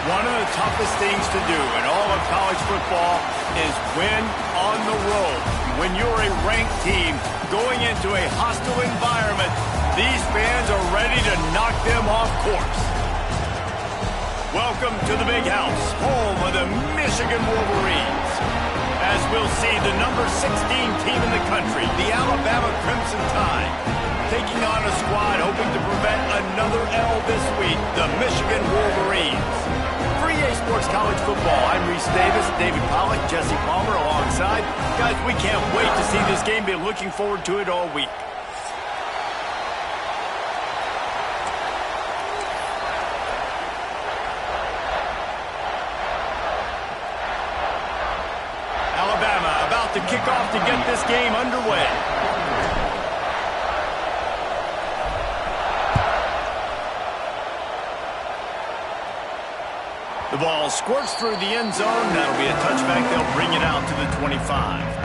One of the toughest things to do in all of college football is win on the road. When you're a ranked team going into a hostile environment, these fans are ready to knock them off course. Welcome to the Big House, home of the Michigan Wolverines. As we'll see, the number 16 team in the country, the Alabama Crimson Tide, taking on a squad hoping to prevent another L this week, the Michigan Wolverines. For EA Sports College Football, I'm Reese Davis, David Pollack, Jesse Palmer alongside. Guys, we can't wait to see this game. Been looking forward to it all week. Alabama about to kick off to get this game underway. The ball squirts through the end zone. That'll be a touchback. They'll bring it out to the 25.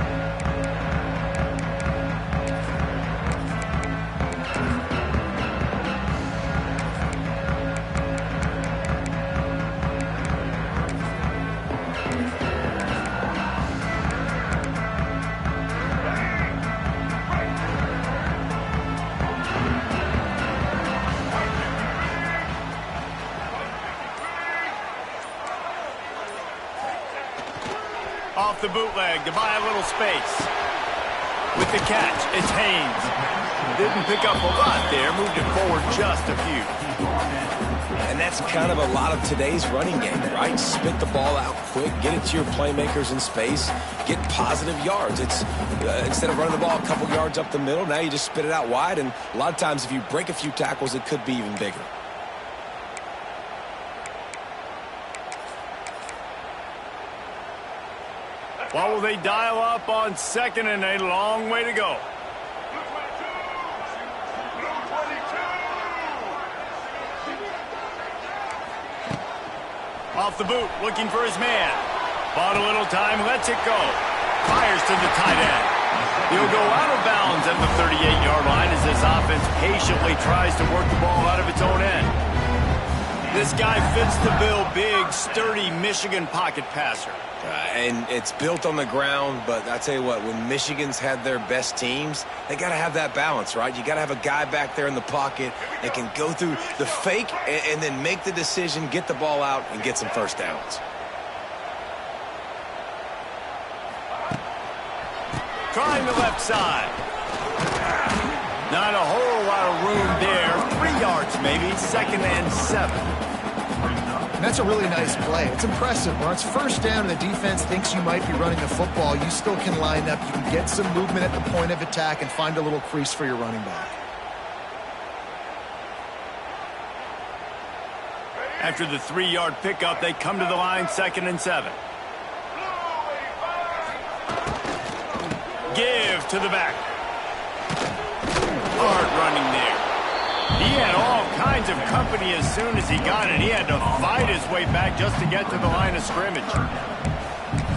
Off the bootleg to buy a little space. With the catch, it's Haynes. Didn't pick up a lot there, moved it forward just a few. And that's kind of a lot of today's running game, right? Spit the ball out quick, get it to your playmakers in space, get positive yards. It's instead of running the ball a couple yards up the middle, now you just spit it out wide, and a lot of times if you break a few tackles, it could be even bigger. What will they dial up on second and a long way to go? Off the boot, looking for his man. Bought a little time, lets it go. Fires to the tight end. He'll go out of bounds at the 38-yard line as this offense patiently tries to work the ball out of its own end. This guy fits the bill, big, sturdy Michigan pocket passer. And it's built on the ground, but I tell you what, when Michigan's had their best teams, they got to have that balance, right? You got to have a guy back there in the pocket that can go through the fake and then make the decision, get the ball out, and get some first downs. Trying the left side. Not a whole lot of room there. 3 yards maybe, second and 7. And that's a really nice play. It's impressive. When it's first down and the defense thinks you might be running the football, you still can line up. You can get some movement at the point of attack and find a little crease for your running back. After the 3-yard pickup, they come to the line, second and 7. Give to the back. Hard running there. He had all kinds of company as soon as he got it. He had to fight his way back just to get to the line of scrimmage.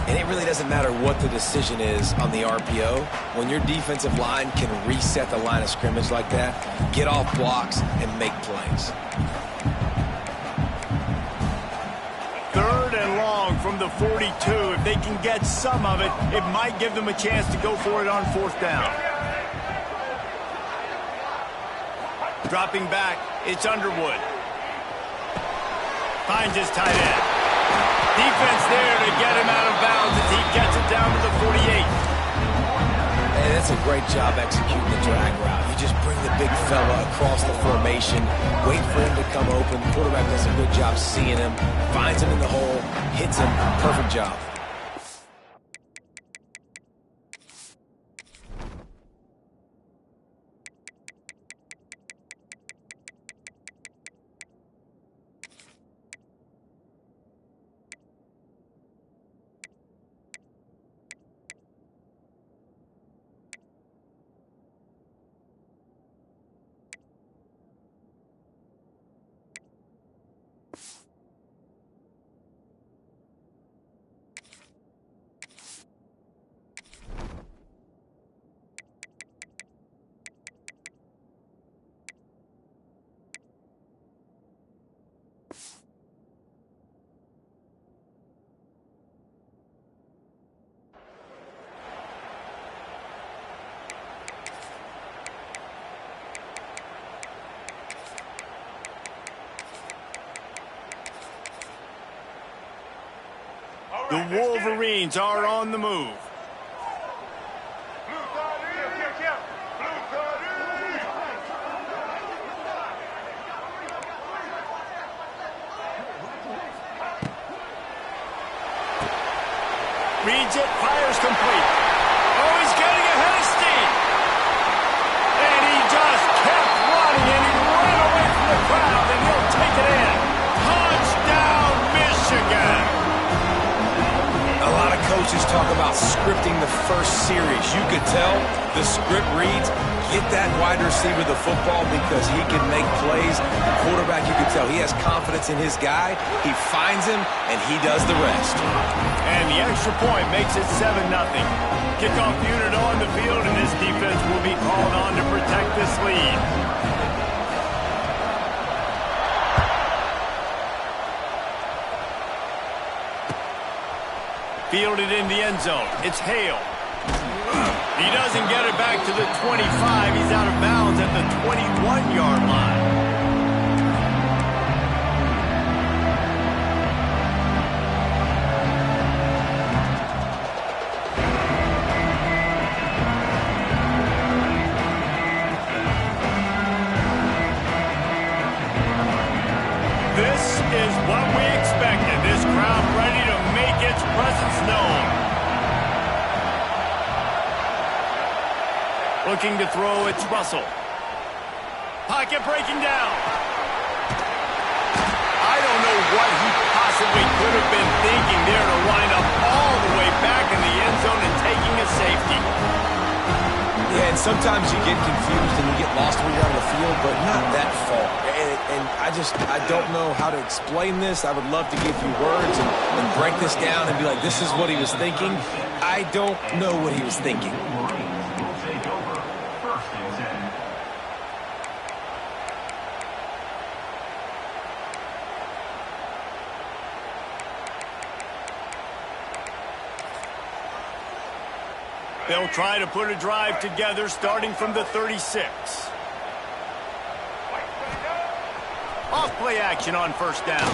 And it really doesn't matter what the decision is on the RPO. When your defensive line can reset the line of scrimmage like that, get off blocks and make plays. Third and long from the 42. If they can get some of it, it might give them a chance to go for it on fourth down. Dropping back, it's Underwood. Finds his tight end. Defense there to get him out of bounds as he gets it down to the 48. Hey, that's a great job executing the drag route. You just bring the big fella across the formation, wait for him to come open. The quarterback does a good job seeing him, finds him in the hole, hits him. Perfect job. The Wolverines are on the move. Reads it, fires complete. Oh, he's getting ahead of steam. And he just kept running, and he ran away from the crowd, and he'll take it in. Touchdown, Michigan. A lot of coaches talk about scripting the first series. You could tell the script reads, get that wide receiver the football because he can make plays. The quarterback, you can tell he has confidence in his guy. He finds him, and he does the rest. And the extra point makes it 7-0. Kickoff unit on the field, and this defense will be called on to protect this lead. Fielded in the end zone. It's Hale. He doesn't get it back to the 25. He's out of bounds at the 21-yard line. This is what we expected. This crowd ready to make its presence known. Looking to throw, it's Russell. Pocket breaking down. I don't know what he possibly could have been thinking there to line up all the way back in the end zone and taking a safety. Yeah, and sometimes you get confused and you get lost when you're on the field, but not that far. And I don't know how to explain this. I would love to give you words and break this down and be like, this is what he was thinking. I don't know what he was thinking. They'll try to put a drive together starting from the 36. Off play action on first down.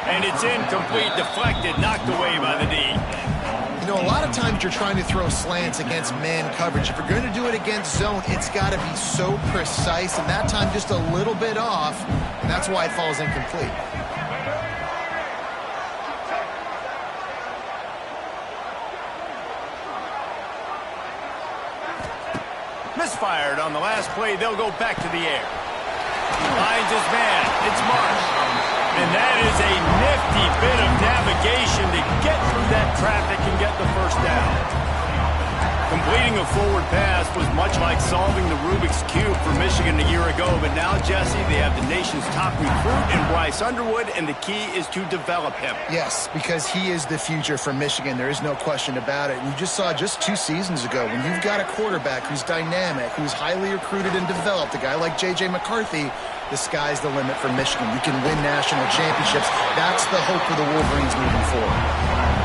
And it's incomplete, deflected, knocked away by the D. You know, a lot of times you're trying to throw slants against man coverage. If you're going to do it against zone, it's got to be so precise, and that time just a little bit off, and that's why it falls incomplete. Misfired on the last play. They'll go back to the air. Finds his man. It's Marsh. And that is a nifty bit of navigation to get through that traffic and get the first down. Completing a forward pass was much like solving the Rubik's Cube for Michigan a year ago. But now, Jesse, they have the nation's top recruit in Bryce Underwood, and the key is to develop him. Yes, because he is the future for Michigan. There is no question about it. We just saw just 2 seasons ago when you've got a quarterback who's dynamic, who's highly recruited and developed, a guy like J.J. McCarthy, the sky's the limit for Michigan. You can win national championships. That's the hope for the Wolverines moving forward.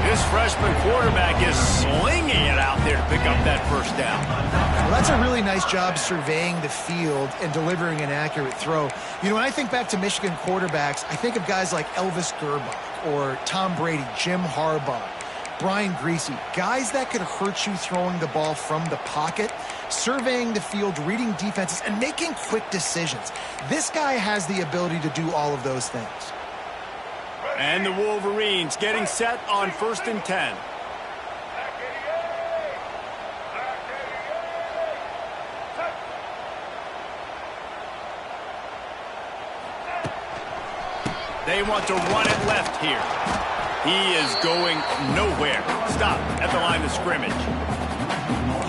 This freshman quarterback is slinging it out there to pick up that first down. Well, that's a really nice job surveying the field and delivering an accurate throw. You know, when I think back to Michigan quarterbacks, I think of guys like Elvis Gerbach or Tom Brady, Jim Harbaugh, Brian Griese, guys that could hurt you throwing the ball from the pocket, surveying the field, reading defenses, and making quick decisions. This guy has the ability to do all of those things. And the Wolverines getting set on 1st and 10. They want to run it left here. He is going nowhere. Stop at the line of scrimmage.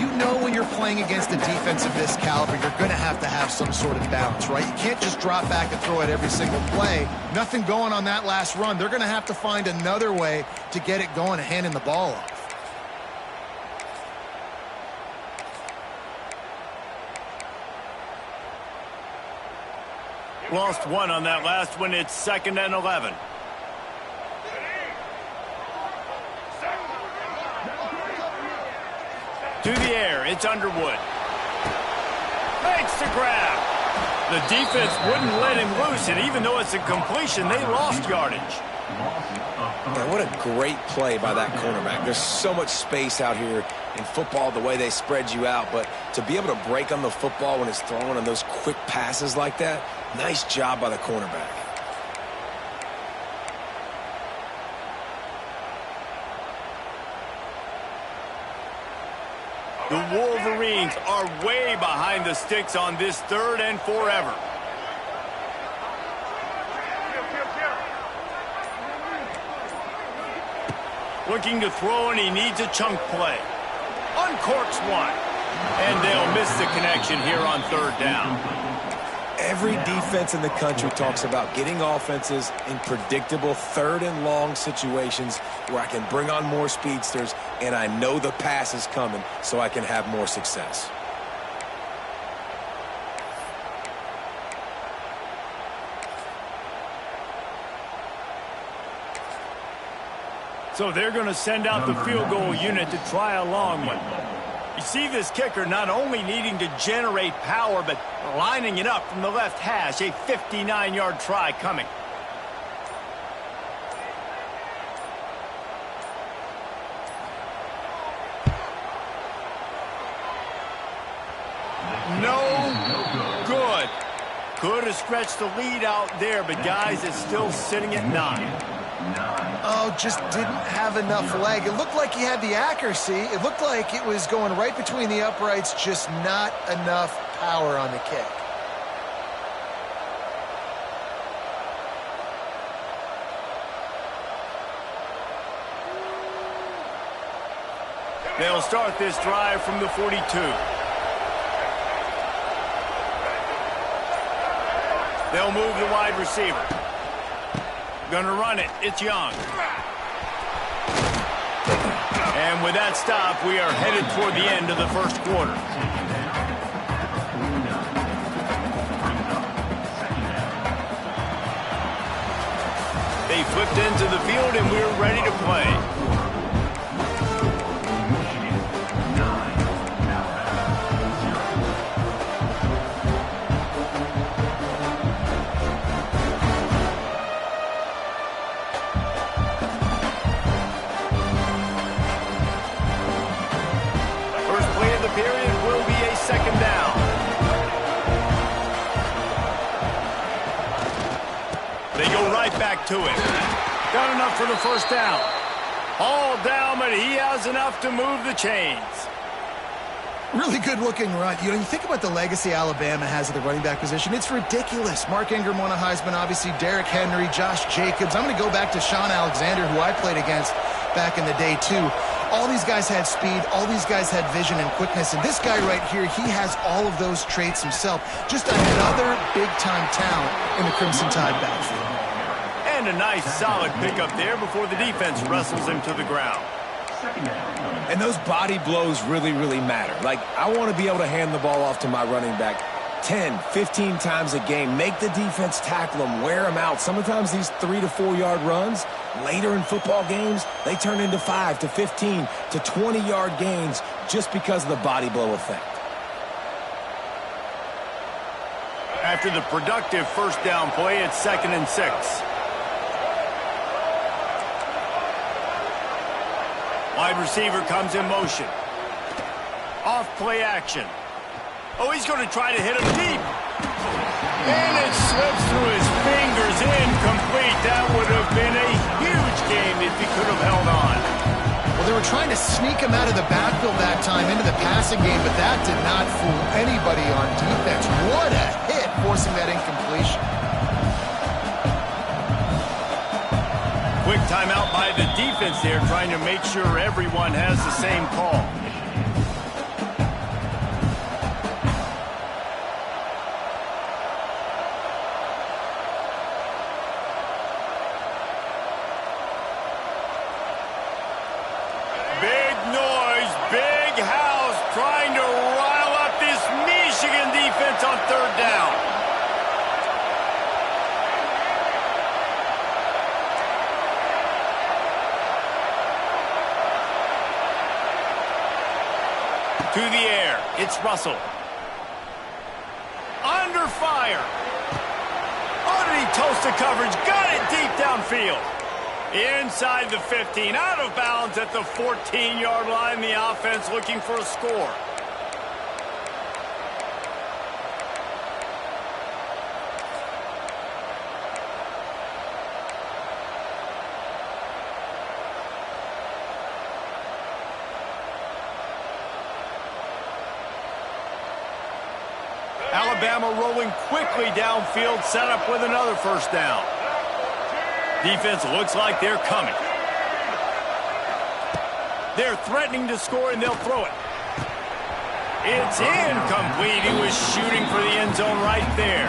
You know when you're playing against a defense of this caliber, you're going to have some sort of balance, right? You can't just drop back and throw it every single play. Nothing going on that last run. They're going to have to find another way to get it going and handing the ball off. Lost one on that last one. It's 2nd and 11. To the air, it's Underwood. Makes the grab. The defense wouldn't let him loose, and even though it's a completion, they lost yardage. Man, what a great play by that cornerback. There's so much space out here in football, the way they spread you out, but to be able to break on the football when it's thrown on those quick passes like that, nice job by the cornerback. The Wolverines are way behind the sticks on this 3rd and forever. Looking to throw, and he needs a chunk play. Uncorks one. And they'll miss the connection here on 3rd down. Every defense in the country talks about getting offenses in predictable 3rd and long situations where I can bring on more speedsters and I know the pass is coming so I can have more success. So they're going to send out the field goal unit to try a long one. You see this kicker not only needing to generate power, but lining it up from the left hash. A 59-yard try coming. No good. Could have stretched the lead out there, but guys, it's still sitting at 9. Oh, just didn't have enough leg. It looked like he had the accuracy. It looked like it was going right between the uprights, just not enough power on the kick. They'll start this drive from the 42. They'll move the wide receiver. Gonna run it. It's Young. And with that stop, we are headed toward the end of the 1st quarter. They flipped into the field, and we're ready to play. Period will be a 2nd down. They go right back to it. Got enough for the 1st down. All down, but he has enough to move the chains. Really good-looking run. You know, you think about the legacy Alabama has at the running back position. It's ridiculous. Mark Ingram won a Heisman, obviously. Derrick Henry, Josh Jacobs. I'm going to go back to Sean Alexander, who I played against back in the day, too. All these guys had speed. All these guys had vision and quickness. And this guy right here, he has all of those traits himself. Just another big-time talent in the Crimson Tide backfield. And a nice, solid pickup there before the defense wrestles him to the ground. And those body blows really, really matter. Like, I want to be able to hand the ball off to my running back 10, 15 times a game. Make the defense tackle them, wear them out. Sometimes these 3 to 4 yard runs, later in football games, they turn into 5 to 15 to 20 yard gains just because of the body blow effect. After the productive 1st down play, it's 2nd and 6. Wide receiver comes in motion. Off play action. Oh, he's going to try to hit him deep. And it slips through his fingers, incomplete. That would have been a huge game if he could have held on. Well, they were trying to sneak him out of the backfield that time into the passing game, but that did not fool anybody on defense. What a hit, forcing that incompletion. Quick timeout by the defense there, trying to make sure everyone has the same call. Big noise, big house, trying to rile up this Michigan defense on 3rd down. To the air, it's Russell. Under fire. Oh, did he toast the coverage? Got it deep downfield. Inside the 15, out of bounds at the 14-yard line. The offense looking for a score. Alabama rolling quickly downfield, set up with another first down. Defense looks like they're coming. They're threatening to score, and they'll throw it. It's incomplete. He was shooting for the end zone right there.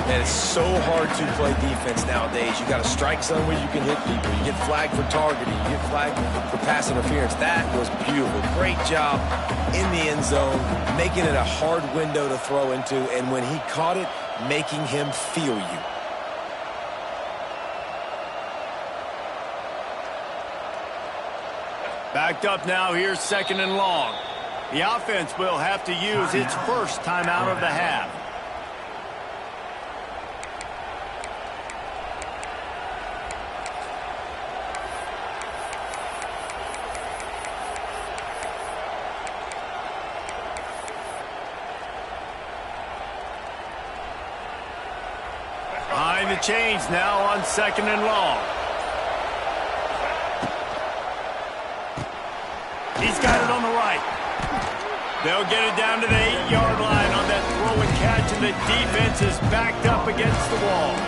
And it's so hard to play defense nowadays. You got a strike zone where you can hit people. You get flagged for targeting. You get flagged for pass interference. That was beautiful. Great job in the end zone, making it a hard window to throw into, and when he caught it, making him feel you. Backed up now, here's 2nd and long. The offense will have to use its first timeout of the half. Behind the chains now on 2nd and long. He's got it on the right. They'll get it down to the 8-yard line on that throw and catch, and the defense is backed up against the wall.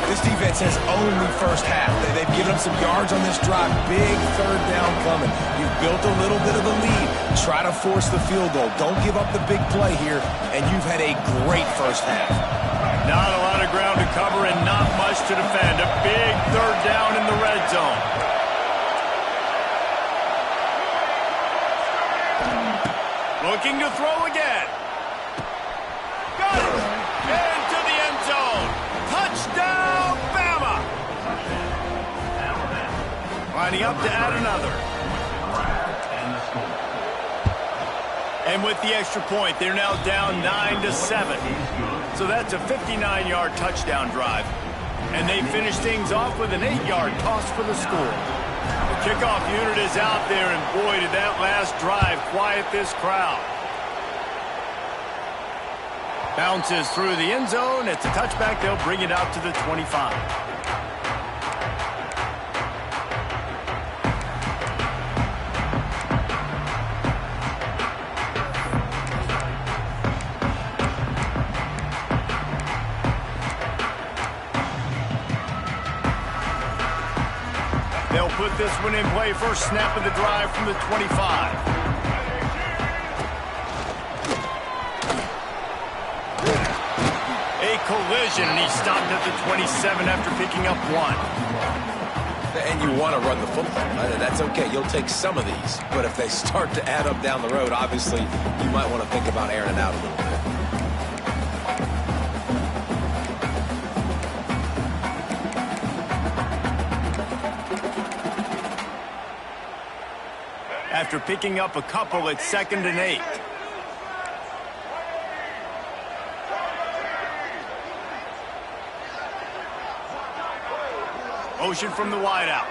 This defense has owned the first half. They've given them some yards on this drive. Big 3rd down coming. You've built a little bit of a lead. Try to force the field goal. Don't give up the big play here, and you've had a great first half. Not a lot of ground to cover and not much to defend. A big 3rd down in the red zone. Looking to throw again. Got it. Into the end zone. Touchdown, Bama. Lining up to add another. And with the extra point, they're now down 9-7. So that's a 59-yard touchdown drive. And they finish things off with an 8-yard toss for the score. The kickoff unit is out there, and boy, did that last drive quiet this crowd. Bounces through the end zone. It's a touchback. They'll bring it out to the 25. They'll put this one in play. First snap of the drive from the 25. A collision, and he stopped at the 27 after picking up 1. And you want to run the football. That's okay. You'll take some of these. But if they start to add up down the road, obviously, you might want to think about airing it out a little bit. After picking up a couple, it's 2nd and 8. Motion from the wideout.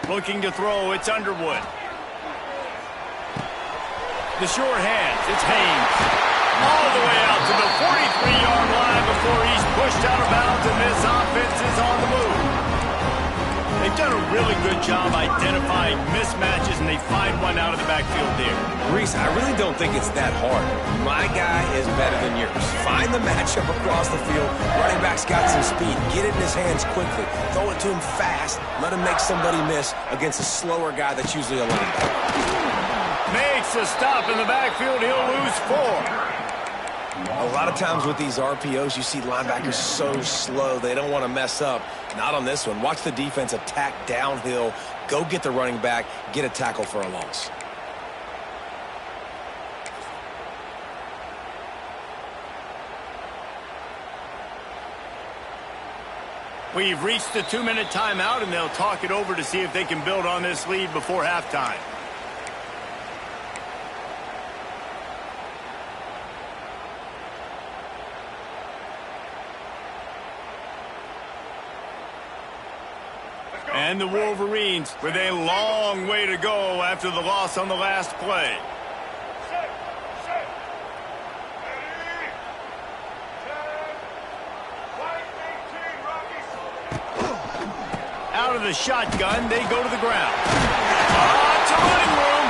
Looking to throw, it's Underwood. The short hands, it's Haynes. All the way out to the 43-yard line before he's pushed out of bounds, and this offense is on the move. They've done a really good job identifying mismatches, and they find one out of the backfield there. Reese, I really don't think it's that hard. My guy is better than yours. Find the matchup across the field. Running back's got some speed. Get it in his hands quickly. Throw it to him fast. Let him make somebody miss against a slower guy that's usually a linebacker. Makes a stop in the backfield. He'll lose 4. A lot of times with these RPOs, you see linebackers so slow, they don't want to mess up. Not on this one. Watch the defense attack downhill, go get the running back, get a tackle for a loss. We've reached the 2-minute timeout, and they'll talk it over to see if they can build on this lead before halftime. And the Wolverines with a long way to go after the loss on the last play. Out of the shotgun, they go to the ground. To running room.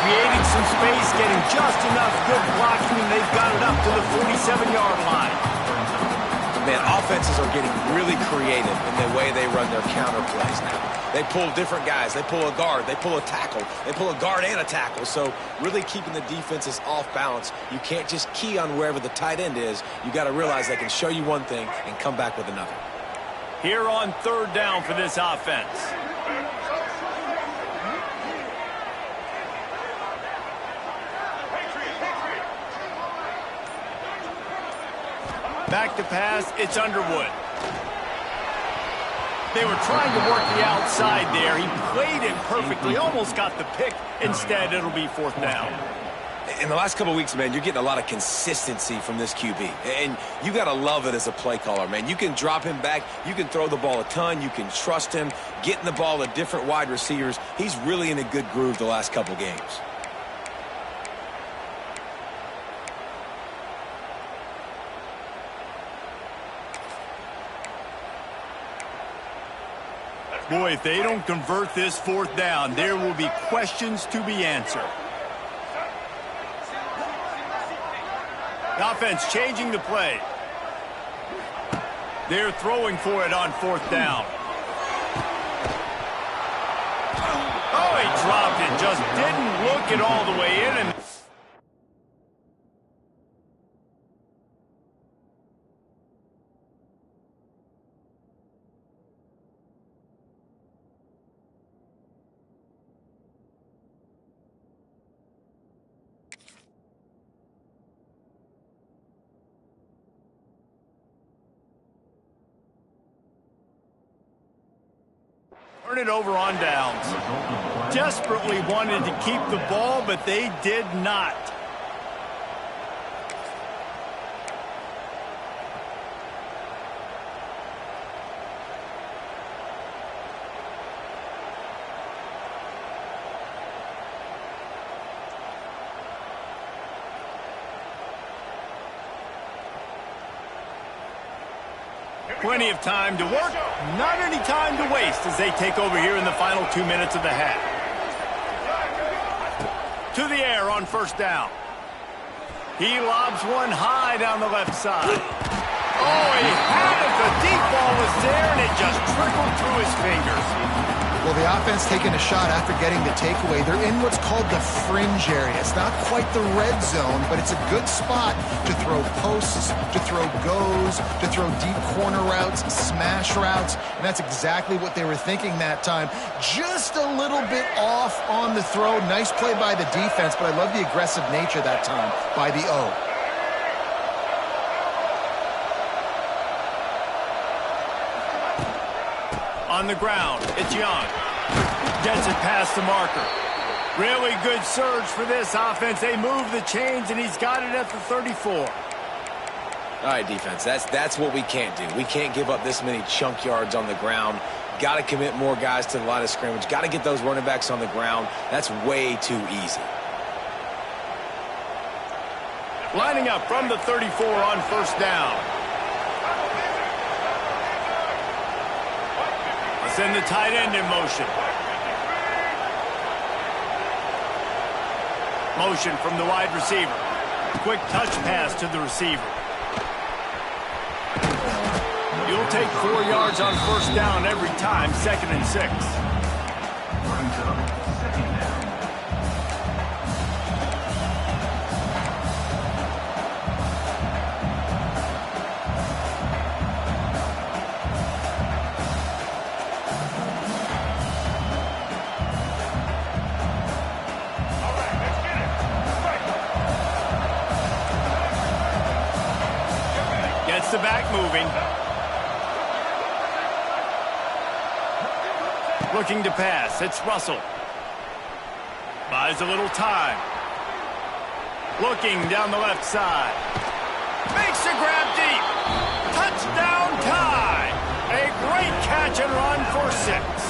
Creating some space, getting just enough good blocking, and they've got it up to the 47-yard line. Man, offenses are getting really creative in the way they run their counter plays now. They pull different guys. They pull a guard. They pull a tackle. They pull a guard and a tackle. So really keeping the defenses off balance. You can't just key on wherever the tight end is. You got to realize they can show you one thing and come back with another. Here on third down for this offense. Back to pass, it's Underwood. They were trying to work the outside there. He played it perfectly, almost got the pick. Instead, it'll be fourth down. In the last couple of weeks, man, you're getting a lot of consistency from this QB. And you got to love it as a play caller, man. You can drop him back. You can throw the ball a ton. You can trust him. Getting the ball to different wide receivers. He's really in a good groove the last couple games. Boy, if they don't convert this fourth down, there will be questions to be answered. The offense changing the play. They're throwing for it on fourth down. Oh, he dropped it. Just didn't look it all the way in. And turn it over on downs. Desperately wanted to keep the ball, but they did not. Plenty of time to work, not any time to waste as they take over here in the final 2 minutes of the half. To the air on first down. He lobs one high down the left side. Oh, he had it. The deep ball was there, and it just trickled through his fingers. Well, the offense taking a shot after getting the takeaway. They're in what's called the fringe area. It's not quite the red zone, but it's a good spot to throw posts, to throw goes, to throw deep corner routes, smash routes, and that's exactly what they were thinking that time. Just a little bit off on the throw. Nice play by the defense, but I love the aggressive nature that time by the O. On the ground, it's Young. Gets it past the marker. Really good surge for this offense. They move the chains, and he's got it at the 34. All right, defense, that's what we can't do. We can't give up this many chunk yards on the ground. Got to commit more guys to the line of scrimmage. Got to get those running backs on the ground. That's way too easy. Lining up from the 34 on first down. Send the tight end in motion. Motion from the wide receiver. Quick touch pass to the receiver. You'll take 4 yards on first down every time, 2nd and 6. Gets the back moving. Looking to pass. It's Russell. Buys a little time. Looking down the left side. Makes a grab deep. Touchdown tie. A great catch and run for 6.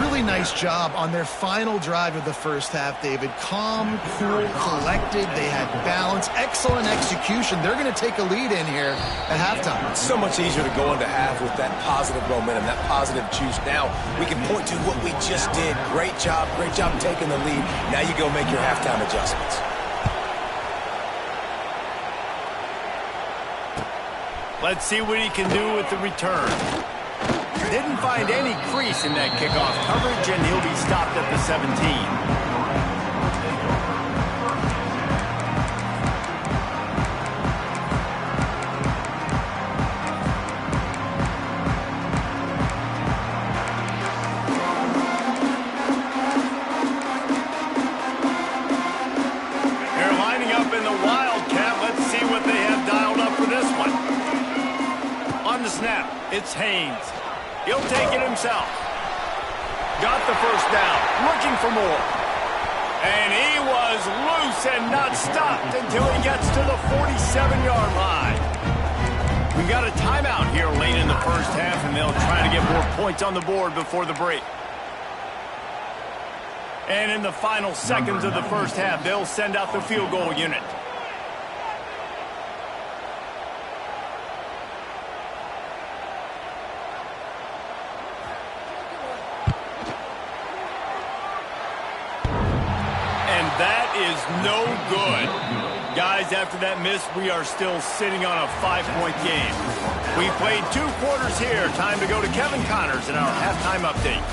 really nice job on their final drive of the first half, David. Calm, cool, collected. They had balance, excellent execution. They're going to take a lead in here at halftime. It's so much easier to go into half with that positive momentum, that positive juice. Now we can point to what we just did. Great job taking the lead. Now you go make your halftime adjustments. Let's see what he can do with the return. Didn't find any crease in that kickoff coverage, and he'll be stopped at the 17. It's Haynes. He'll take it himself. Got the first down. Looking for more. And he was loose and not stopped until he gets to the 47-yard line. We got a timeout here late in the first half, and they'll try to get more points on the board before the break. And in the final seconds of the first half, they'll send out the field goal unit. That is no good. Guys, after that miss, we are still sitting on a 5-point game. We played 2 quarters here. Time to go to Kevin Connors in our halftime update.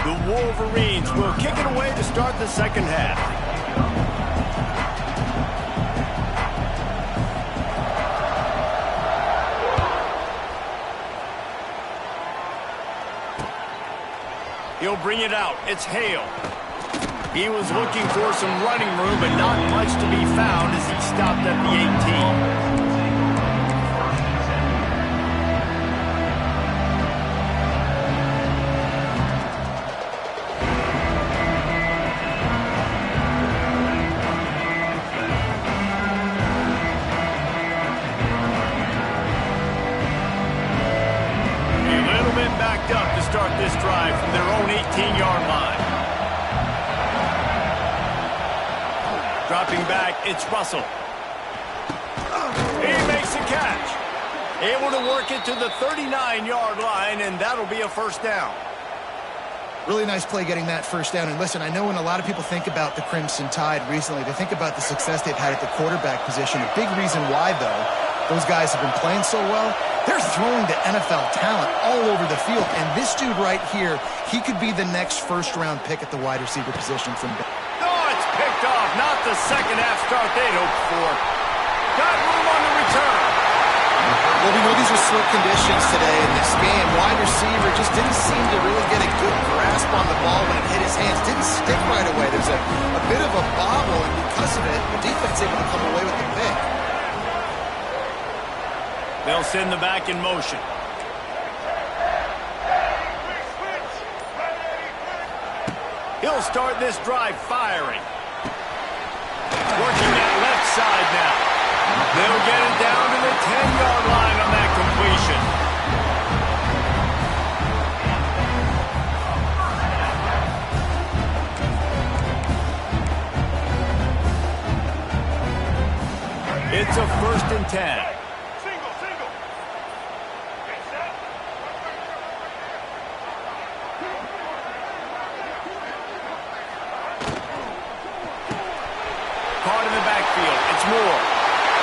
The Wolverines will kick it away to start the second half. He'll bring it out. It's Hale. He was looking for some running room, but not much to be found as he stopped at the 18. Up to start this drive from their own 18-yard line. Dropping back, it's Russell. He makes a catch. Able to work it to the 39-yard line, and that'll be a first down. Really nice play getting that first down. And listen, I know when a lot of people think about the Crimson Tide recently, they think about the success they've had at the quarterback position. A big reason why, though, those guys have been playing so well, they're throwing to NFL talent all over the field. And this dude right here, he could be the next first-round pick at the wide receiver position from Bama. Oh, it's picked off. Not the second-half start they'd hoped for. Got room on the return. Well, we know these are slick conditions today in this game. Wide receiver just didn't seem to really get a good grasp on the ball when it hit his hands. Didn't stick right away. There's a bit of a bobble, and because of it, the defense able to come away with the pick. They'll send the back in motion. He'll start this drive firing. Working that left side now. They'll get it down to the 10-yard line on that completion. It's a 1st and 10. Caught in the backfield. It's Moore.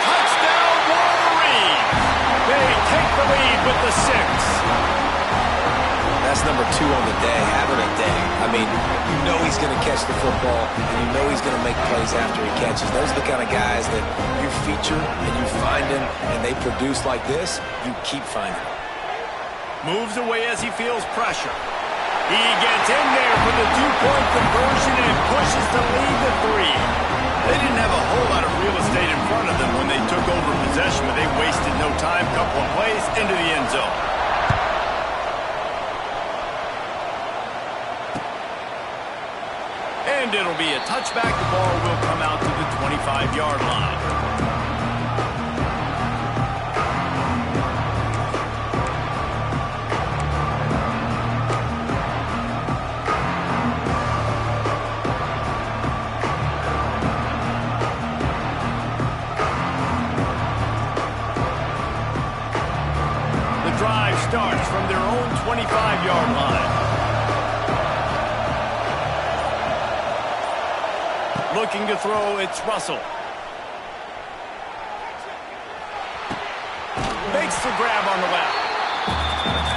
Touchdown, Wolverines! They take the lead with the 6. That's number 2 on the day, having a day. I mean, you know he's going to catch the football, and you know he's going to make plays after he catches. Those are the kind of guys that you feature and you find them, and they produce like this, you keep finding them. Moves away as he feels pressure. He gets in there for the 2-point conversion and pushes the lead to 3. They didn't have a whole lot of real estate in front of them when they took over possession, but they wasted no time. Couple of plays into the end zone. And And it'll be a touchback. The ball will come out to the 25-yard line. Drive starts from their own 25-yard line. Looking to throw, it's Russell. Makes the grab on the left.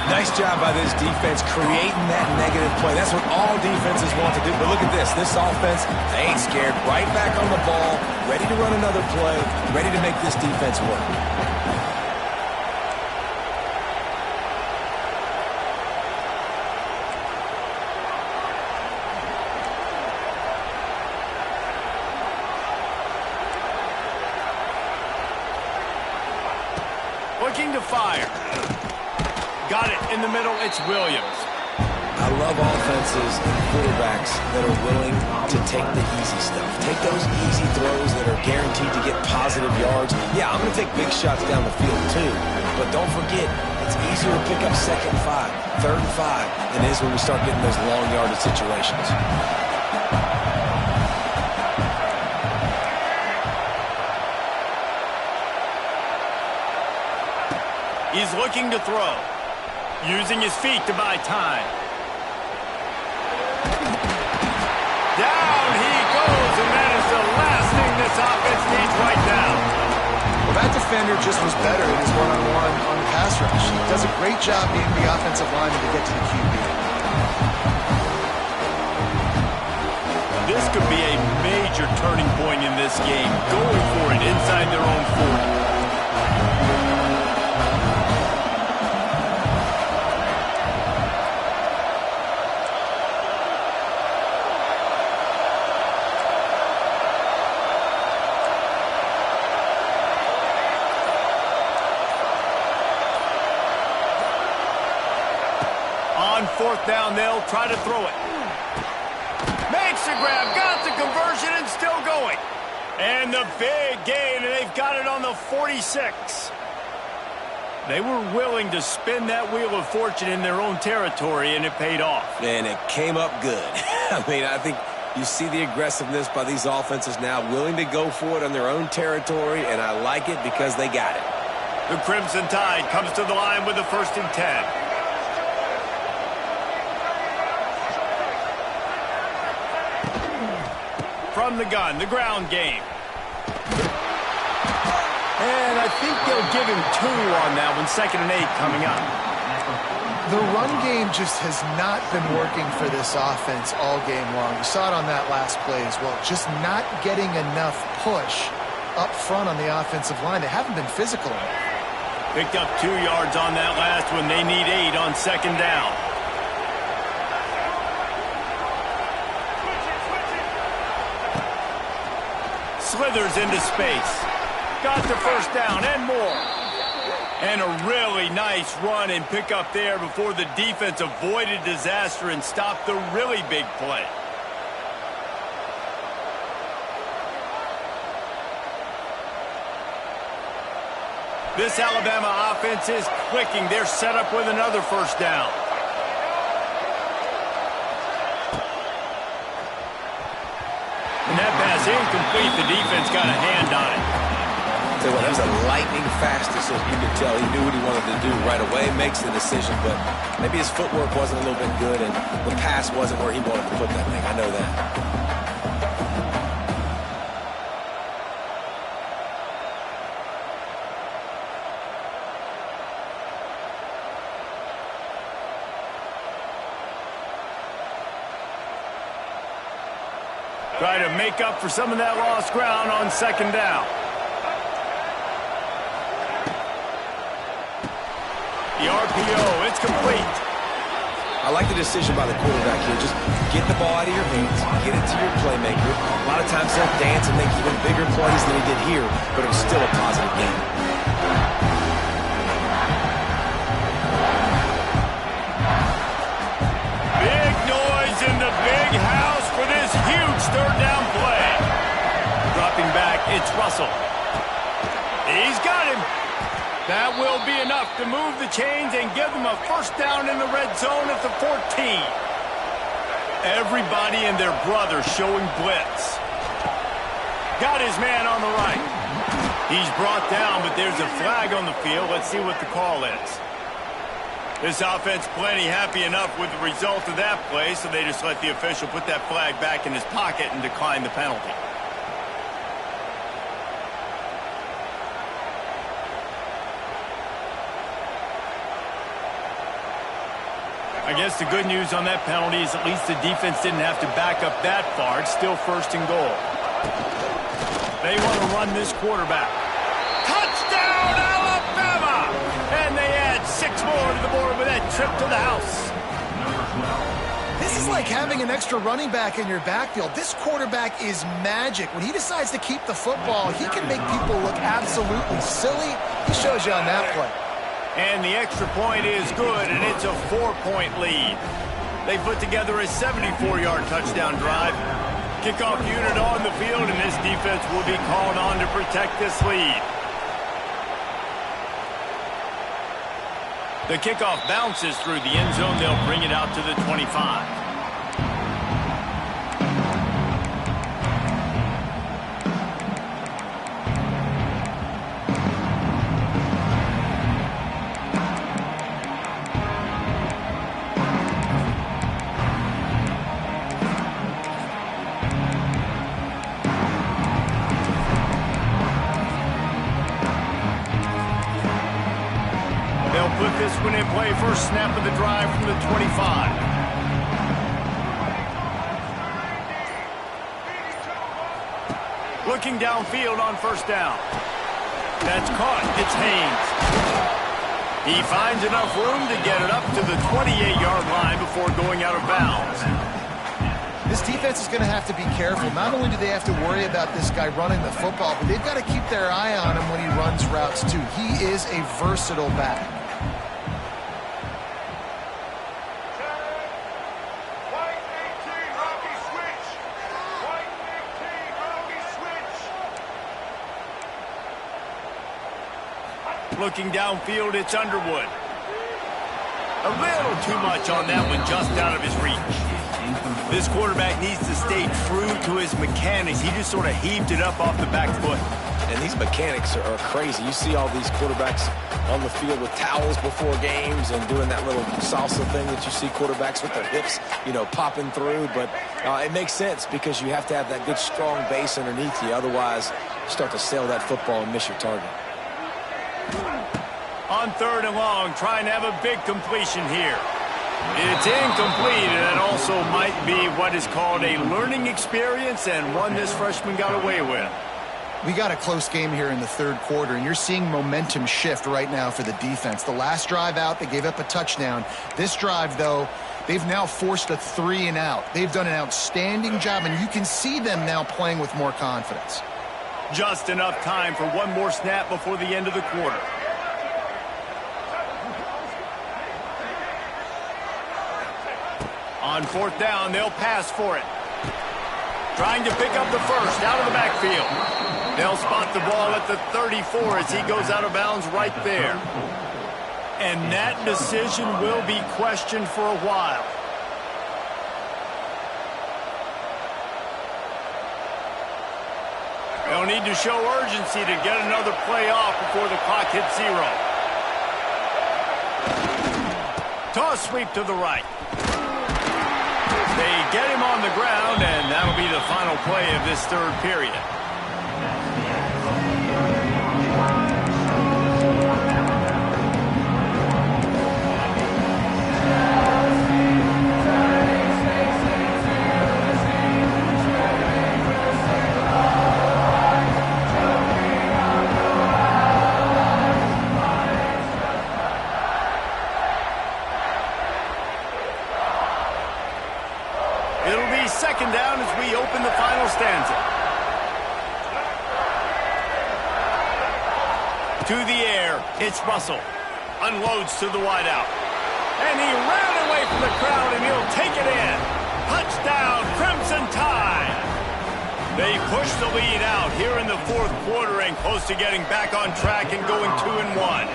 Nice job by this defense creating that negative play. That's what all defenses want to do. But look at this. This offense, they ain't scared. Right back on the ball, ready to run another play, ready to make this defense work. Looking to fire. Got it in the middle. It's Williams. I love offenses and quarterbacks that are willing to take the easy stuff. Take those easy throws that are guaranteed to get positive yards. Yeah, I'm going to take big shots down the field too. But don't forget, it's easier to pick up 2nd and 5, 3rd and 5 than it is when we start getting those long yardage situations. He's looking to throw. Using his feet to buy time. Down he goes, and that is the last thing this offense needs right now. Well, that defender just was better in his one-on-one on the pass rush. He does a great job being the offensive lineman to get to the QB. This could be a major turning point in this game. Going for it inside their own 40. On 4th down, they'll try to throw it. Makes the grab, got the conversion, and still going. And the big gain, and they've got it on the 46. They were willing to spin that wheel of fortune in their own territory, and it paid off. And it came up good. I mean, I think you see the aggressiveness by these offenses now, willing to go for it on their own territory, and I like it because they got it. The Crimson Tide comes to the line with a 1st and 10. From the gun, the ground game. And I think they'll give him 2 on that one. 2nd and 8 coming up. The run game just has not been working for this offense all game long. You saw it on that last play as well. Just not getting enough push up front on the offensive line. They haven't been physical enough. Picked up 2 yards on that last one. They need 8 on 2nd down. Slithers into space. Got the 1st down and more. And a really nice run and pick up there before the defense avoided disaster and stopped the really big play. This Alabama offense is clicking. They're set up with another 1st down. And that pass incomplete. The defense got a hand on it. Tell you what, that was a lightning fast decision. You could tell he knew what he wanted to do right away, makes the decision, but maybe his footwork wasn't a little bit good, and the pass wasn't where he wanted to put that thing. I know that. Try to make up for some of that lost ground on 2nd down. The RPO, it's complete. I like the decision by the quarterback here. Just get the ball out of your hands, get it to your playmaker. A lot of times he'll dance and make even bigger plays than he did here, but it was still a positive game. Big noise in the big house. for this huge third down play. Dropping back, it's Russell. He's got him. That will be enough to move the chains and give them a first down in the red zone at the 14. Everybody and their brother showing blitz. Got his man on the right. He's brought down, but there's a flag on the field. Let's see what the call is. This offense plenty happy enough with the result of that play, so they just let the official put that flag back in his pocket and decline the penalty. I guess the good news on that penalty is at least the defense didn't have to back up that far. It's still first and goal. They want to run this quarterback. Touchdown, Alabama! And they add 6 more to the board with that trip to the house. This is like having an extra running back in your backfield. This quarterback is magic. When he decides to keep the football, he can make people look absolutely silly. He shows you on that play. And the extra point is good, and it's a 4-point lead. They put together a 74-yard touchdown drive. Kickoff unit on the field, and this defense will be called on to protect this lead. The kickoff bounces through the end zone. They'll bring it out to the 25. Put this one in play, first snap of the drive from the 25. Looking downfield on first down. That's caught. It's Haynes. He finds enough room to get it up to the 28-yard line before going out of bounds. This defense is going to have to be careful. Not only do they have to worry about this guy running the football, but they've got to keep their eye on him when he runs routes too. He is a versatile back. Looking downfield, it's Underwood. A little too much on that one, just out of his reach. This quarterback needs to stay true to his mechanics. He just sort of heaved it up off the back foot. And these mechanics are crazy. You see all these quarterbacks on the field with towels before games and doing that little salsa thing that you see quarterbacks with their hips, you know, popping through. But it makes sense because you have to have that good, strong base underneath you. Otherwise, you start to sail that football and miss your target. On third and long, trying to have a big completion here. It's incomplete, and that also might be what is called a learning experience and one this freshman got away with. We got a close game here in the third quarter, and you're seeing momentum shift right now for the defense. The last drive out, they gave up a touchdown. This drive, though, they've now forced a 3-and-out. They've done an outstanding job, and you can see them now playing with more confidence. Just enough time for one more snap before the end of the quarter. On fourth down, they'll pass for it. Trying to pick up the first out of the backfield. They'll spot the ball at the 34 as he goes out of bounds right there. And that decision will be questioned for a while. They'll need to show urgency to get another play off before the clock hits 0. Toss sweep to the right. They get him on the ground, and that'll be the final play of this third period. Second down as we open the final stanza. To the air, it's Russell. Unloads to the wideout. And he ran away from the crowd, and he'll take it in. Touchdown, Crimson Tide! They push the lead out here in the fourth quarter and close to getting back on track and going 2-1.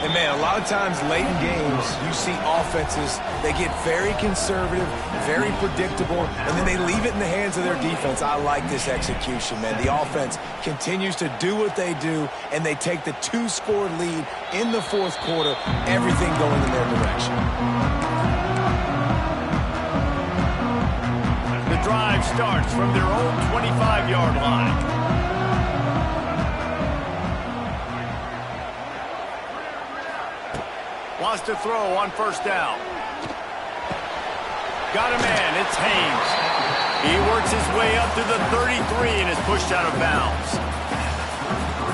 And, man, a lot of times late in games, you see offenses, they get very conservative, very predictable, and then they leave it in the hands of their defense. I like this execution, man. The offense continues to do what they do, and they take the 2-score lead in the fourth quarter, everything going in their direction. The drive starts from their own 25-yard line. Wants to throw on first down. Got a man, it's Haynes. He works his way up to the 33 and is pushed out of bounds.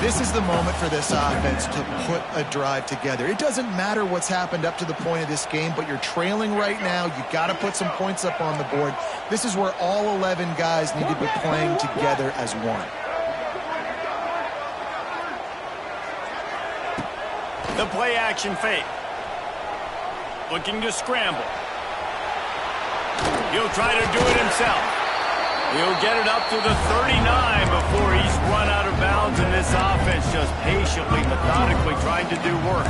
This is the moment for this offense to put a drive together. It doesn't matter what's happened up to the point of this game, but you're trailing right now. You've got to put some points up on the board. This is where all 11 guys need to be playing together as one. The play action fake. Looking to scramble. He'll try to do it himself. He'll get it up to the 39 before he's run out of bounds, and this offense just patiently, methodically trying to do work.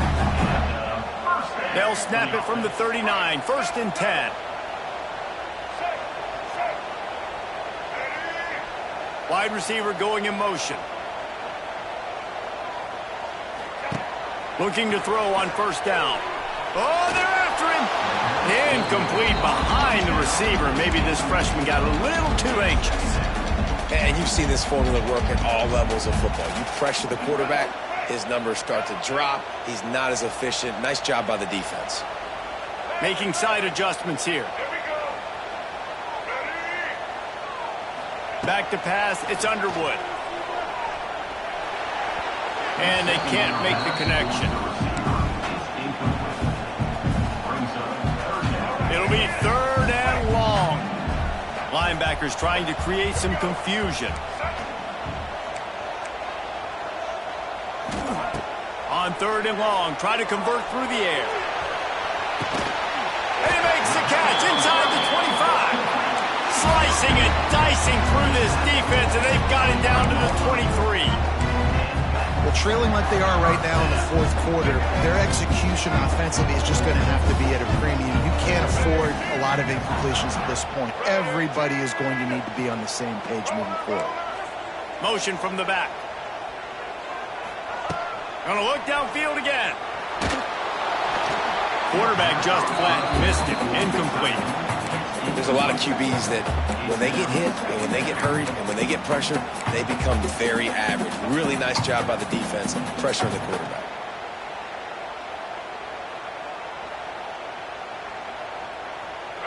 They'll snap it from the 39, 1st and 10. Wide receiver going in motion. Looking to throw on first down. Oh, they're after him. Incomplete behind the receiver. Maybe this freshman got a little too anxious. And you've seen this formula work at all levels of football. You pressure the quarterback, his numbers start to drop. He's not as efficient. Nice job by the defense. Making side adjustments here. Back to pass, it's Underwood. And they can't make the connection. It'll be 3rd and long. Linebackers trying to create some confusion. On 3rd and long, try to convert through the air. And he makes the catch inside the 25. Slicing and dicing through this defense, and they've got it down to the 23. Well, trailing like they are right now in the fourth quarter, their execution offensively is just going to have to be at a premium. You can't afford a lot of incompletions at this point. Everybody is going to need to be on the same page moving forward. Motion from the back. Gonna look downfield again. Quarterback just flat missed it. Incomplete. There's a lot of QBs that when they get hit and when they get hurried and when they get pressured, they become very average. Really nice job by the defense pressuring the quarterback.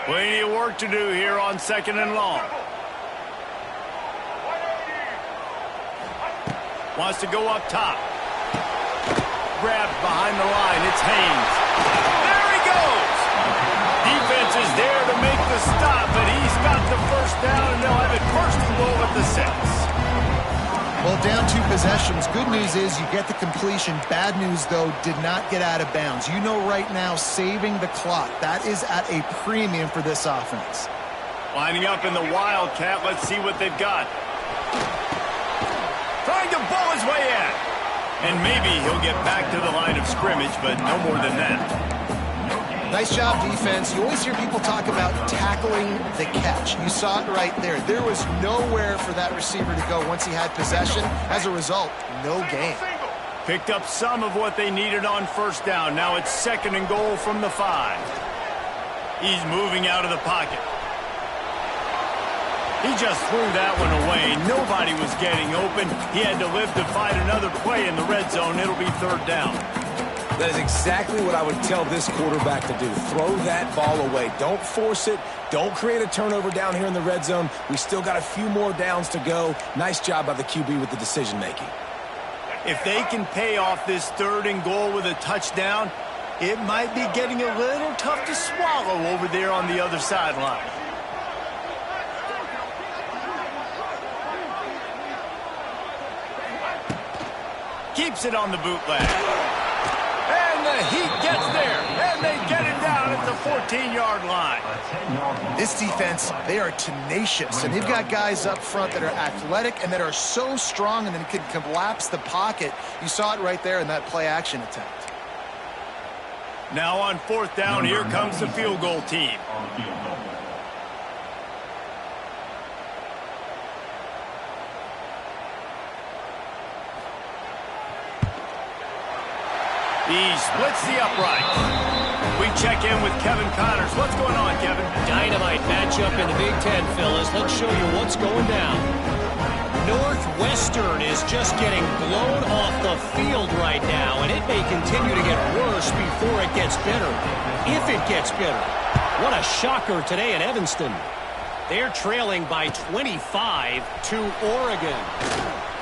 Plenty of work to do here on 2nd and long. Wants to go up top. Grabbed behind the line. It's Haynes. There he goes. Defense is there to make the stop, but he's got the first down, and they'll have it 1st and goal at the 6. Well, down 2 possessions. Good news is you get the completion. Bad news, though, did not get out of bounds. You know right now, saving the clock. That is at a premium for this offense. Lining up in the Wildcat. Let's see what they've got. Trying to bull his way in. And maybe he'll get back to the line of scrimmage, but no more than that. Nice job, defense. You always hear people talk about tackling the catch. You saw it right there. There was nowhere for that receiver to go once he had possession. As a result, no gain. Picked up some of what they needed on first down. Now it's 2nd and goal from the 5. He's moving out of the pocket. He just threw that one away. Nobody was getting open. He had to live to find another play in the red zone. It'll be 3rd down. That is exactly what I would tell this quarterback to do. Throw that ball away. Don't force it. Don't create a turnover down here in the red zone. We still got a few more downs to go. Nice job by the QB with the decision-making. If they can pay off this 3rd and goal with a touchdown, it might be getting a little tough to swallow over there on the other sideline. Keeps it on the bootleg. And the Heat gets there, and they get it down at the 14-yard line. This defense, they are tenacious, and they've got guys up front that are athletic and that are so strong and then can collapse the pocket. You saw it right there in that play-action attempt. Now on 4th down, here comes the field goal team. He splits the upright. We check in with Kevin Connors. What's going on, Kevin? Dynamite matchup in the Big Ten, Phyllis. Let's show you what's going down. Northwestern is just getting blown off the field right now, and it may continue to get worse before it gets better. If it gets better. What a shocker today in Evanston. They're trailing by 25 to Oregon.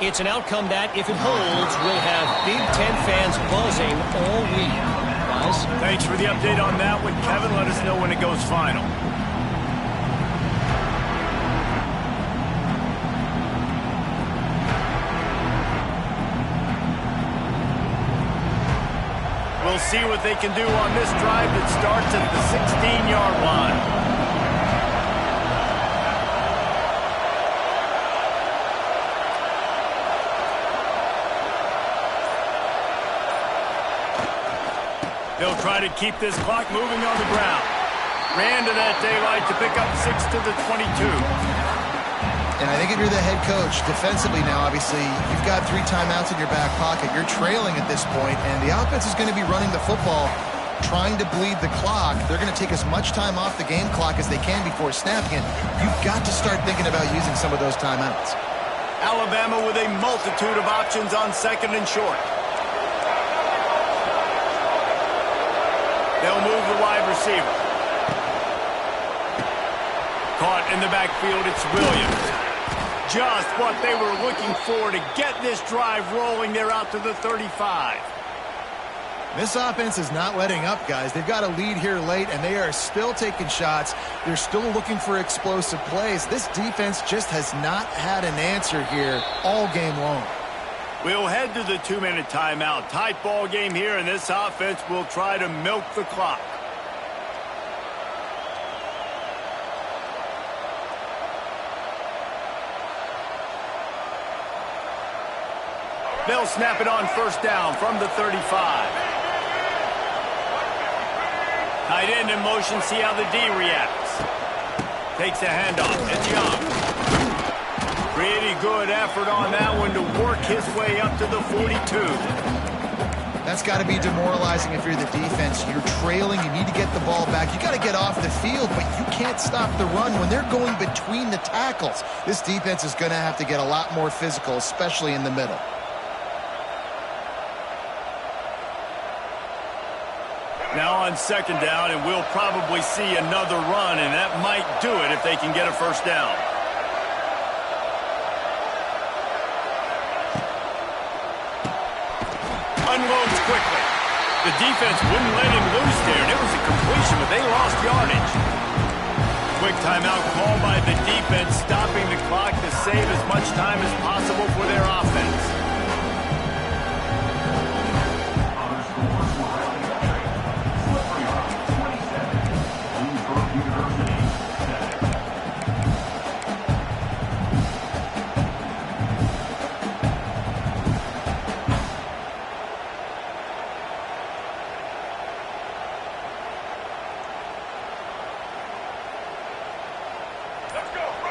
It's an outcome that, if it holds, will have Big Ten fans buzzing all week. Guys? Thanks for the update on that one, Kevin. Let us know when it goes final. We'll see what they can do on this drive that starts at the 16-yard line. They'll try to keep this clock moving on the ground. Ran to that daylight to pick up 6 to the 22. And I think if you're the head coach, defensively now, obviously, you've got 3 timeouts in your back pocket. You're trailing at this point, and the offense is going to be running the football, trying to bleed the clock. They're going to take as much time off the game clock as they can before snapping it. You've got to start thinking about using some of those timeouts. Alabama with a multitude of options on 2nd and short. They'll move the wide receiver. Caught in the backfield, it's Williams. Just what they were looking for to get this drive rolling. They're out to the 35. This offense is not letting up, guys. They've got a lead here late, and they are still taking shots. They're still looking for explosive plays. This defense just has not had an answer here all game long. We'll head to the 2-minute timeout. Tight ball game here, and this offense will try to milk the clock. They'll snap it on 1st down from the 35. Tight end in motion, see how the D reacts. Takes a handoff, it's Young. Pretty good effort on that one to work his way up to the 42. That's got to be demoralizing if you're the defense. You're trailing. You need to get the ball back. You got to get off the field, but you can't stop the run when they're going between the tackles. This defense is going to have to get a lot more physical, especially in the middle. Now on 2nd down, and we'll probably see another run, and that might do it if they can get a 1st down. Unloads quickly. The defense wouldn't let him loose there, and it was a completion, but they lost yardage. Quick timeout call by the defense, stopping the clock to save as much time as possible for their offense.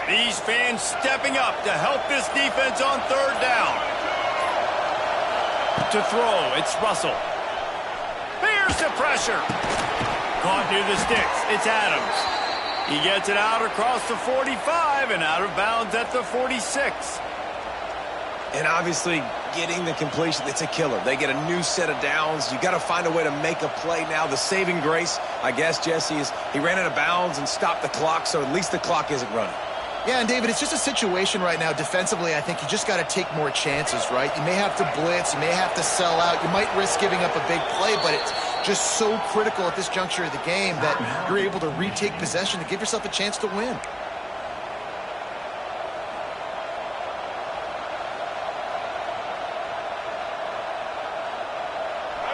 These fans stepping up to help this defense on 3rd down. To throw, it's Russell. Here's the pressure. Caught near the sticks, it's Adams. He gets it out across the 45 and out of bounds at the 46. And obviously, getting the completion, it's a killer. They get a new set of downs. You got to find a way to make a play now. The saving grace, I guess, Jesse, is he ran out of bounds and stopped the clock, so at least the clock isn't running. Yeah, and David, it's just a situation right now defensively. I think you just got to take more chances, right? You may have to blitz. You may have to sell out. You might risk giving up a big play, but it's just so critical at this juncture of the game that you're able to retake possession to give yourself a chance to win.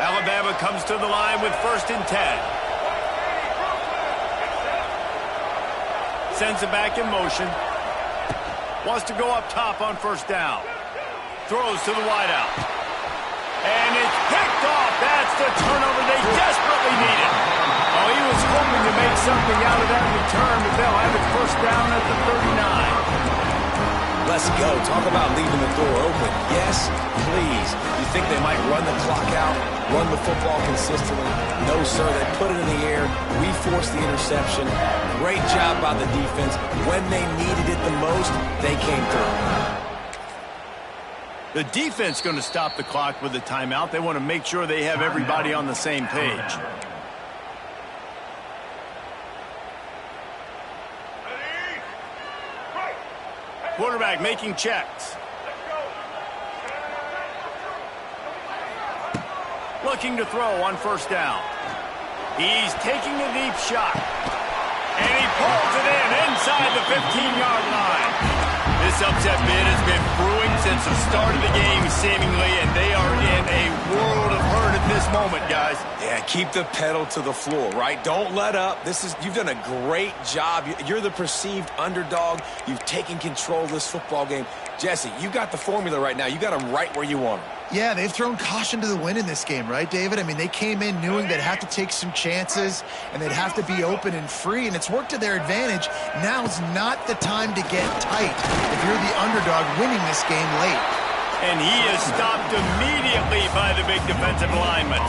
Alabama comes to the line with 1st and 10. Sends it back in motion. Wants to go up top on first down. Throws to the wideout. And it's picked off. That's the turnover they desperately needed. Oh, he was hoping to make something out of that return, but they'll have it first down at the 39. Let's go. Talk about leaving the door open. Yes, please. You think they might run the clock out, run the football consistently? No, sir. They put it in the air. We forced the interception. Great job by the defense. When they needed it the most, they came through. The defense going to stop the clock with a timeout. They want to make sure they have everybody on the same page. Quarterback making checks. Looking to throw on first down. He's taking a deep shot. And he pulls it in inside the 15-yard line. This upset bid has been brewing since the start of the game, seemingly, and they are in a world of hurt at this moment, guys. Yeah, keep the pedal to the floor, right? Don't let up. You've done a great job. You're the perceived underdog. You've taken control of this football game. Jesse, you got the formula right now. You got them right where you want them. Yeah, they've thrown caution to the wind in this game, right, David? I mean, they came in knowing they'd have to take some chances and they'd have to be open and free, and it's worked to their advantage. Now's not the time to get tight if you're the underdog winning this game late. And he is stopped immediately by the big defensive lineman.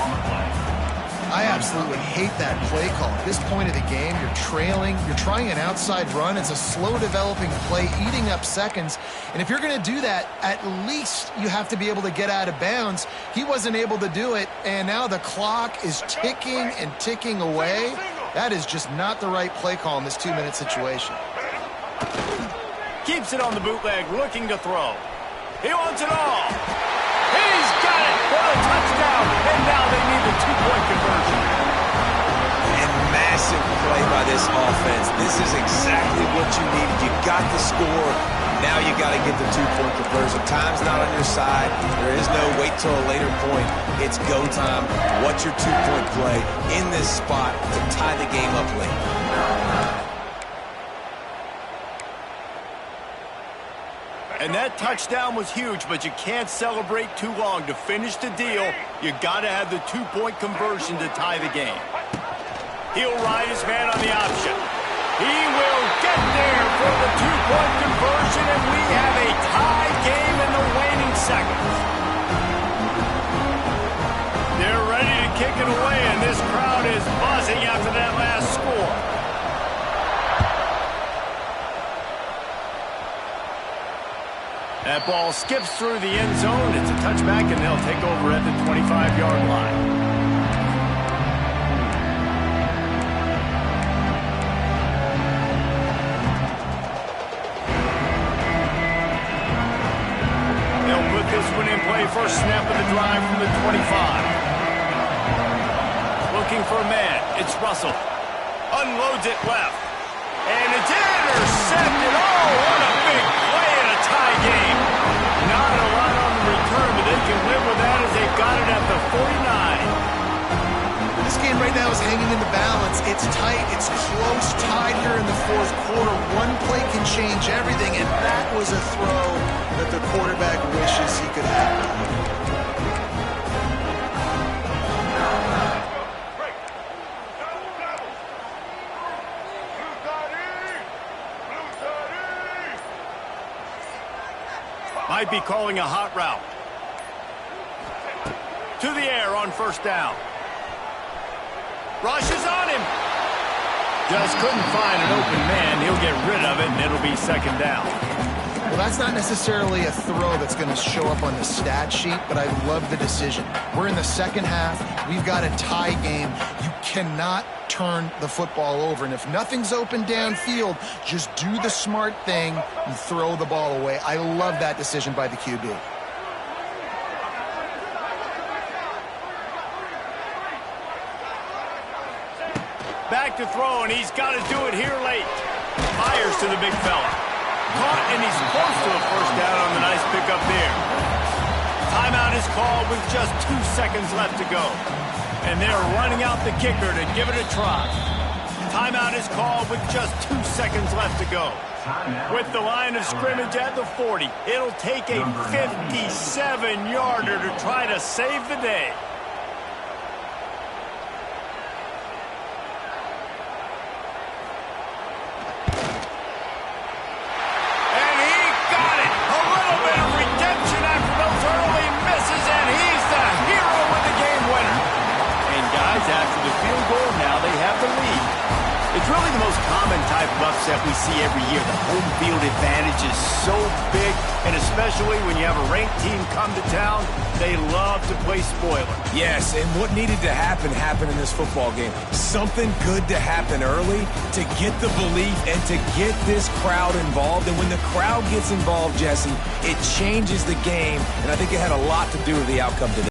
I absolutely hate that play call. At this point of the game, you're trailing, you're trying an outside run. It's a slow developing play, eating up seconds. And if you're going to do that, at least you have to be able to get out of bounds. He wasn't able to do it, and now the clock is ticking and ticking away. That is just not the right play call in this 2-minute situation. Keeps it on the bootleg, looking to throw. He wants it all. He's got it for a touchdown, and now they need the 2-point conversion. And massive play by this offense. This is exactly what you needed. You got the score. Now you got to get the 2-point conversion. Time's not on your side. There is no wait till a later point. It's go time. What's your 2-point play in this spot to tie the game up late? And that touchdown was huge, but you can't celebrate too long. To finish the deal, you got to have the 2-point conversion to tie the game. He'll ride his man on the option. He will get there for the 2-point conversion, and we have a tie game in the waning seconds. They're ready to kick it away, and this crowd is buzzing after that last score. That ball skips through the end zone. It's a touchback, and they'll take over at the 25-yard line. They'll put this one in play. First snap of the drive from the 25. Looking for a man. It's Russell. Unloads it left. And it's intercepted. Oh, what a big play in a tie game. Not a lot on the return, but they can live with that as they've got it at the 49. This game right now is hanging in the balance. It's tight. It's close, tied here in the fourth quarter. One play can change everything, and that was a throw that the quarterback wishes he could have. Might be calling a hot route. To the air on first down. Rushes on him. Just couldn't find an open man. He'll get rid of it, and it'll be second down. Well, that's not necessarily a throw that's going to show up on the stat sheet, but I love the decision. We're in the second half. We've got a tie game. You cannot turn the football over. And if nothing's open downfield, just do the smart thing and throw the ball away. I love that decision by the QB. Back to throw, and he's got to do it here late. Fires to the big fella. Caught, and he's close to a first down on the nice pickup there. Timeout is called with just 2 seconds left to go. And they're running out the kicker to give it a try. Timeout is called with just 2 seconds left to go. With the line of scrimmage at the 40, it'll take a 57-yarder to try to save the day. And he got it! A little bit of redemption after those early misses, and he's the hero with the game winner. And guys, after the field goal, now they have the lead. It's really the most common type of upset we see every year. The home field advantage is so big, and especially when you have a ranked team come to town, they love to play spoiler. Yes, and what needed to happen happened in this football game. Something good to happen early to get the belief and to get this crowd involved. And when the crowd gets involved, Jesse, it changes the game, and I think it had a lot to do with the outcome today.